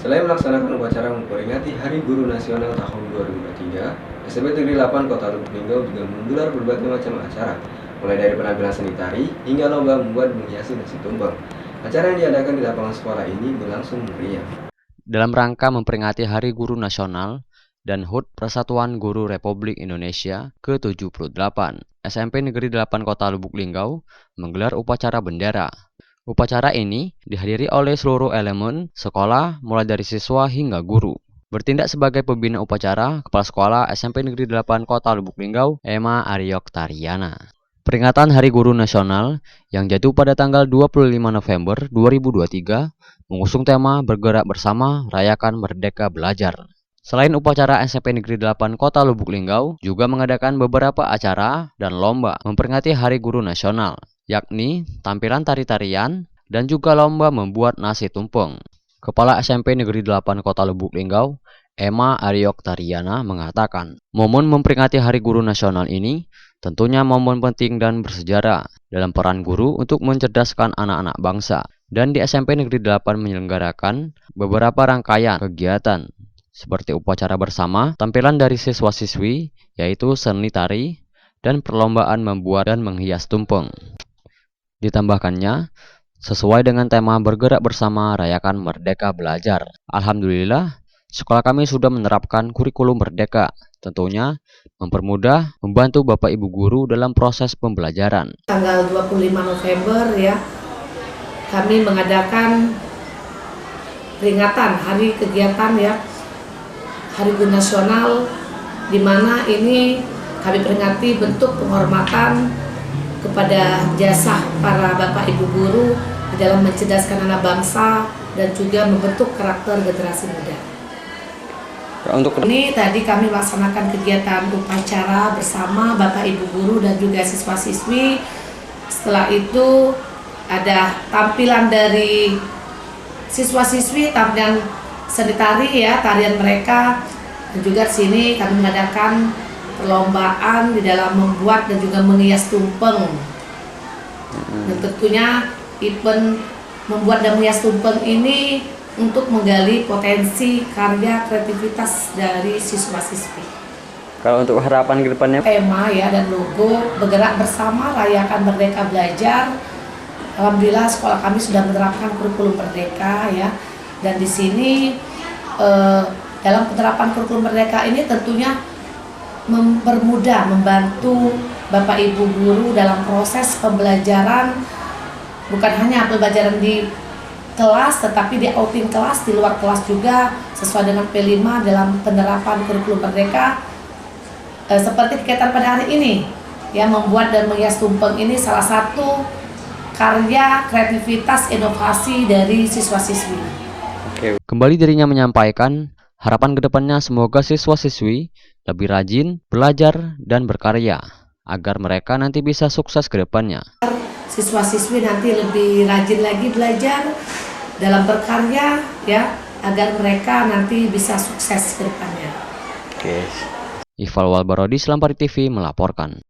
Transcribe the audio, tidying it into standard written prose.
Selain melaksanakan upacara memperingati Hari Guru Nasional tahun 2023, SMP Negeri 8 Kota Lubuk Linggau juga menggelar berbagai macam acara, mulai dari penampilan seni tari hingga lomba membuat menghiasi nasi tumpeng. Acara yang diadakan di lapangan sekolah ini berlangsung meriah. Dalam rangka memperingati Hari Guru Nasional dan HUT Persatuan Guru Republik Indonesia ke-78, SMP Negeri 8 Kota Lubuk Linggau menggelar upacara bendera. Upacara ini dihadiri oleh seluruh elemen sekolah mulai dari siswa hingga guru. Bertindak sebagai pembina upacara, Kepala Sekolah SMP Negeri 8 Kota Lubuk Linggau, Emma Ariok Tariana. Peringatan Hari Guru Nasional yang jatuh pada tanggal 25 November 2023 mengusung tema Bergerak Bersama Rayakan Merdeka Belajar. Selain upacara SMP Negeri 8 Kota Lubuk Linggau juga mengadakan beberapa acara dan lomba memperingati Hari Guru Nasional, yakni tampilan tari-tarian dan juga lomba membuat nasi tumpeng. Kepala SMP Negeri 8 Kota Lubuk Linggau, Emma Ariok Tariana mengatakan, momen memperingati Hari Guru Nasional ini tentunya momen penting dan bersejarah dalam peran guru untuk mencerdaskan anak-anak bangsa. Dan di SMP Negeri 8 menyelenggarakan beberapa rangkaian kegiatan seperti upacara bersama, tampilan dari siswa-siswi, yaitu seni tari, dan perlombaan membuat dan menghias tumpeng. Ditambahkannya, sesuai dengan tema Bergerak Bersama Rayakan Merdeka Belajar. Alhamdulillah, sekolah kami sudah menerapkan kurikulum merdeka, tentunya mempermudah, membantu Bapak Ibu Guru dalam proses pembelajaran. Tanggal 25 November ya, kami mengadakan peringatan hari kegiatan ya, Hari Guru Nasional, di mana ini kami peringati bentuk penghormatan kepada jasa para Bapak Ibu Guru di dalam mencerdaskan anak bangsa dan juga membentuk karakter generasi muda. Untuk Ini tadi kami melaksanakan kegiatan upacara bersama Bapak Ibu Guru dan juga siswa-siswi. Setelah itu ada tampilan dari siswa-siswi, tampilan seni tari ya, tarian mereka, dan juga di sini kami mengadakan perlombaan di dalam membuat dan juga menghias tumpeng. Dan tentunya event membuat dan menghias tumpeng ini untuk menggali potensi karya kreativitas dari siswa-siswi. Kalau untuk harapan ke depannya, Tema ya dan logo Bergerak Bersama Rayakan Merdeka Belajar. Alhamdulillah sekolah kami sudah menerapkan kurikulum merdeka ya. Dan di sini dalam penerapan kurikulum merdeka ini tentunya mempermudah, membantu Bapak Ibu Guru dalam proses pembelajaran, bukan hanya pembelajaran di kelas tetapi di outing kelas, di luar kelas juga, sesuai dengan P5 dalam penerapan kurikulum merdeka. Seperti kegiatan pada hari ini ya, membuat dan menghias tumpeng ini salah satu karya kreativitas inovasi dari siswa-siswi. Kembali dirinya menyampaikan harapan kedepannya semoga siswa-siswi lebih rajin belajar dan berkarya agar mereka nanti bisa sukses ke depannya. Siswa-siswi nanti lebih rajin lagi belajar dalam berkarya ya, agar mereka nanti bisa sukses ke depannya. Ival Walbarodi, Selampari TV melaporkan.